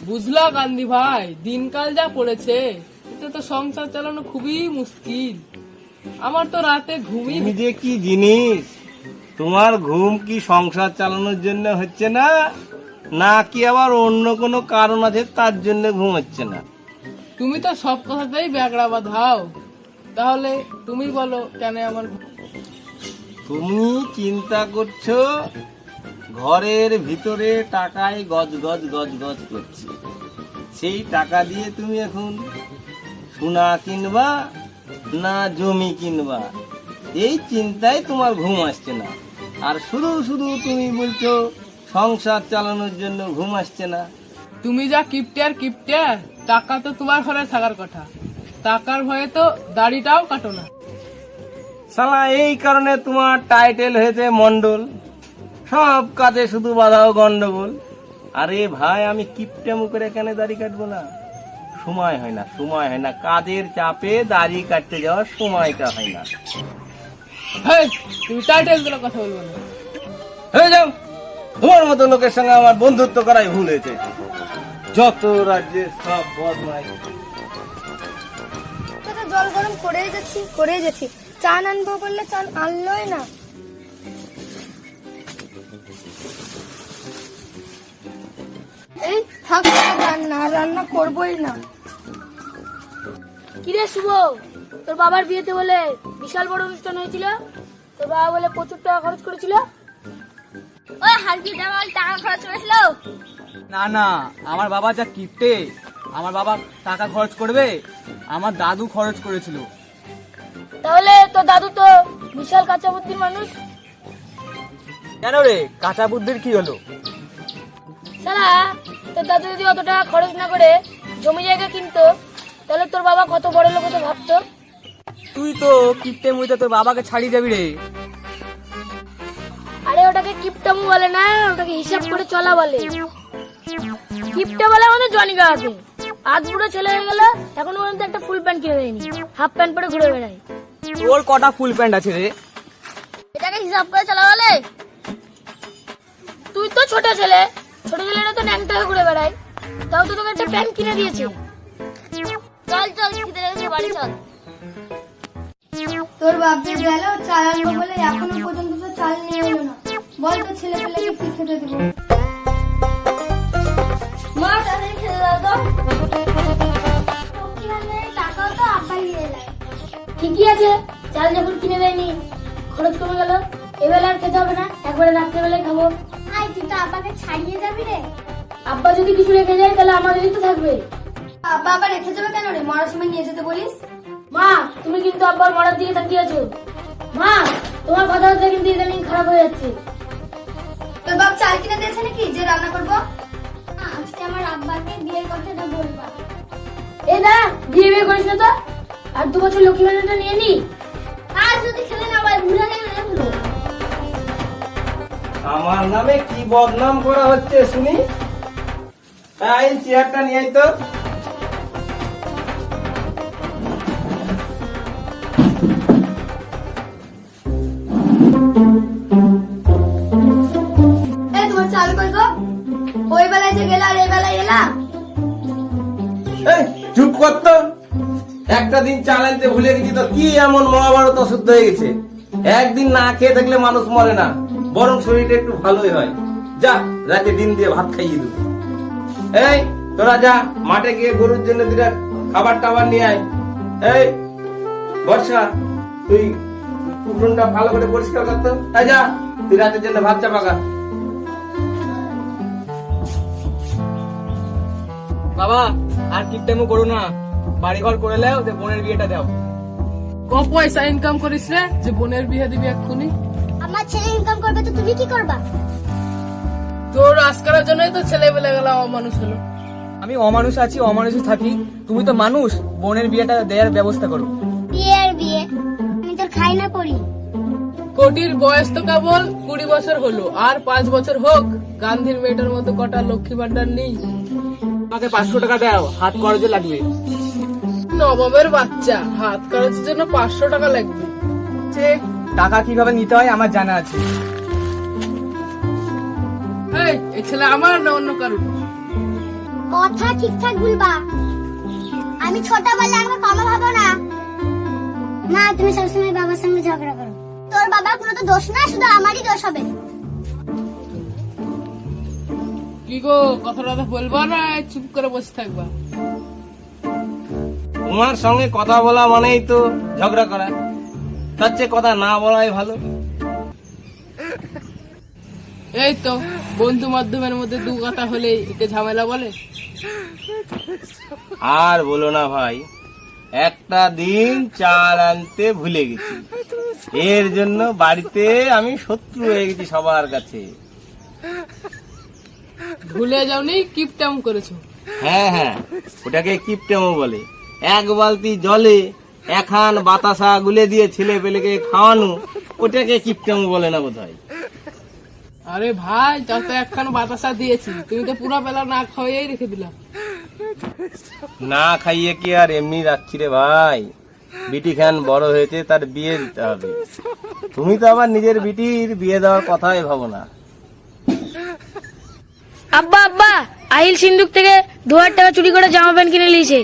বুঝলা কান্দি ভাই, দিনকাল যা পড়েছে এতে তো সংসার চালানো খুবই মুশকিল। আমার তো রাতে ঘুমই তুমি যে কি জিনিস, তোমার ঘুম কি সংসার চালানোর জন্য হচ্ছে না, না কি আবার অন্য কোনো কারণ আছে তার জন্য ঘুম হচ্ছে না? তুমি তো সব কথাতেই ব্যাগড়া বাঁধাও, তাহলে তুমি বলো কেন আমার তুমি চিন্তা করছো ঘরের ভিতরে টাকায় গজ গজ গজ গজ করছে, সেই টাকা দিয়ে তুমি এখন সোনা কিনবা না জমি কিনবা, এই চিন্তায় তোমার ঘুম আসছে না। আর শুধু শুধু তুমি বলছো সংসার চালানোর জন্য ঘুম আসছে না। তুমি যা কিপটার কিপটার, টাকা তো তোমার ঘরে থাকার কথা, টাকার ভয়ে তো দাড়িটাও কাটো না। শালা এই কারণে তোমার টাইটেল হয়েছে মন্ডল, সব কাজে শুধু বাধা ও গন্ডগোল। আরে ভাই, আমি কিপটেমু করে কেন দাড়ি কাটবো না? সময় হয় না, সময় হয় না, কাজের চাপে দাড়ি কাটতে যাওয়ার সময়টা হয় না। হেই, তুমি টাইটেল গুলো কথা বলবো না। হয়ে যাও, তোমার মতো লোকের সঙ্গে আমার বন্ধুত্ব করাই ভুল হয়েছে। যত রাজ্যে সব বদমাই। জল গরম করেই যাচ্ছি চা আনবো বললে চা আনলোই না। এই থাক, রান্না করবোই না। কিরে শুভ, তোর বাবার বিয়েতে বলে বিশাল বড় অনুষ্ঠান হয়েছিল, তোর বাবা বলে প্রচুর টাকা খরচ করেছিল। ওই হালকিটা বল টাকা খরচ করেছিল? না না, আমার বাবা যা কিপটে, আমার বাবা টাকা খরচ করবে? আমার দাদু খরচ করেছিল। তাহলে তোর দাদু তো বিশাল কাঁচা বুদ্ধির মানুষ। কেন রে, কাঁচা বুদ্ধির কি হলো? শালা, তোর দাদু যদি অত টাকা খরচ না করে জমি জায়গা কিনতো, তাহলে তোর বাবা কত বড় লোক হতো ভাবতো। তুই তো কিপটে মুইতে তোর বাবাকে ছাড়িয়ে যাবি রে। আরে ওটাকে কিপটামু বলে না, ওটাকে হিসাব করে চলা বলে। কিপটা বলে আমাদের জনি গাঁকে। আজ বুড়ো ছেলে হয়ে গেল, এখন পর্যন্ত একটা ফুল প্যান্ট কিনে দেয়নি, হাফ প্যান্ট পরে ঘুরে বেড়ায়। তোর কটা ফুল প্যান্ট আছে রে? এটাকে হিসাব করে চলা বলে? তুই তো ছোট ছেলে, ছোট ছেলেরা তো ন্যাংটা হয়ে ঘুরে বেড়ায়, তাও তো তোকে একটা প্যান্ট কিনে দিয়েছে। চল চল, খিদে লেগেছে, বাড়ি চল। তোর বাপ যে গেল চাল আনবো বলে এখনো পর্যন্ত তো চাল নিয়ে এলো না। বল তো ছেলে পেলেকে কি খেতে দেবো? মা তাদের খেতে দাও তো। টাকাও তো আব্বাই নিয়ে এলাই। ঠিকই আছে, চাল যখন কিনে দেয়নি, খরচ কমে গেল। এবেলা আর খেতে হবে না, একবারে রাত্রেবেলায় খাবো। আই তুই তো আব্বাকে ছাড়িয়ে যাবি রে। আব্বা যদি কিছু রেখে যায় তাহলে আমাদেরই তো থাকবে। আব্বা আবার রেখে যাবে কেন রে? মরার সময় নিয়ে যেতে বলিস। মা, তুমি কিন্তু আব্বার মরার দিকে তাকিয়ে আছো। মা, তোমার কথাবার্তা কিন্তু ইদানিং খারাপ হয়ে যাচ্ছে। তোর বাপ চাল কিনে দিয়েছে নাকি যে রান্না করবো? আজকে আমার আব্বাকে বিয়ের কথাটা বলবা। এই না, বিয়ে করিস না তো, আর 2 বছর লক্ষ্মী ভান্ডারটা নিয়ে নি। আর যদি খেলে না ভাই ভুলে যাবে না ভুলো। আমার নামে কি বদনাম করা হচ্ছে শুনি? তাই চেয়ারটা নিয়ে আয় তো। এই তোমার চাল কই গো? ওই বেলায় যে গেলা আর এই বেলায় এলা? এই চুপ কর তো। একটা দিন চাল আনতে ভুলে গেছি তো কি এমন মহাভারত অশুদ্ধ হয়ে গেছে? একদিন না খেয়ে থাকলে মানুষ মরে না, বরং শরীরটা একটু ভালোই হয়। যা, রাতে ডিম দিয়ে ভাত খাইয়ে দেবো। এই তোরা যা, মাঠে গিয়ে গরুর জন্য দুটা খাবার টাবার নিয়ে আয়। এই বর্ষা, তুই উঠোনটা ভালো করে পরিষ্কার করতো। তাই যা, তুই রাতের জন্য ভাত চাপা খা। বাবা, আর কিপটেমু করো না, বাড়ি ঘর করে লেও, বোনের বিয়েটা দাও। ক পয়সা ইনকাম করিস রে যে বোনের বিয়ে দিবি এক্ষুনি? আমার ছেলে ইনকাম করবে তো তুমি কি করবা? তোর আজকালের জন্যই তো ছেলে পেলে গেল অমানুষ হলো। আমি অমানুষ আছি, অমানুষই থাকি, তুমি তো মানুষ। বোনের বিয়েটা দেওয়ার ব্যবস্থা করো। বিয়ে আর বিয়ে, আমি তোর খাই না পড়ি। কোটির বয়স তো কেবল 20 বছর হলো, আর 5 বছর হোক গান্ধীর মেয়েটার মতো কটা লক্ষ্মী ভান্ডার নেই। আমাকে 500 টাকা দাও, হাত খরচে লাগবে। নবাবের বাচ্চা, হাত খরচের জন্য 500 টাকা লাগবে? টাকা কিভাবে নিতে হয় আমার জানা আছে। এই ছেলে আমার না অন্য কারো? কথা ঠিকঠাক বলবা। আমি ছোট বলে আমাকে কম ভাবো না। মা তুমি সবসময় বাবার সঙ্গে ঝগড়া করো। তোর বাবার কোনো তো দোষ না, শুধু আমারই দোষ হবে। কি গো, কথাটা বলবা না চুপ করে বসে থাকবা? তোমার সঙ্গে কথা বলা মানেই তো ঝগড়া করা, তার চেয়ে কথা না বলাই ভালো। এই তো বন্ধু মাধ্যমের মধ্যে দু কথা হলে একে ঝামেলা বলে। আর বলো না ভাই, একটা দিন চাল আনতে ভুলে গেছি, এর জন্য বাড়িতে আমি শত্রু হয়ে গেছি সবার কাছে। ভুলে যাওনি, কিপটাম করেছো। হ্যাঁ হ্যাঁ, ওটাকে কিপটেমো বলে। এক বালতি জলে এখান বাতাসা গুলে দিয়ে ছেলে পেলেকে খাওয়ানো, ওটাকে কিপটেমো বলে না বোধহয়। আরে ভাই, তাও তো একখান বাতাসা দিয়েছি, তুমি তো পুরা বেলা না খাওয়াই রেখে দিলাম। না খাইয়ে কি আর এমনি রাখছি রে ভাই, বিটি খান বড় হয়েছে, তার বিয়ে দিতে হবে। তুমি তো আবার নিজের বিটির বিয়ে দেওয়ার কথাই ভাবো না। আব্বা আব্বা, আহিল সিন্ধুক থেকে 2000 টাকা চুরি করে জামা প্যান্ট কিনে নিয়েছে।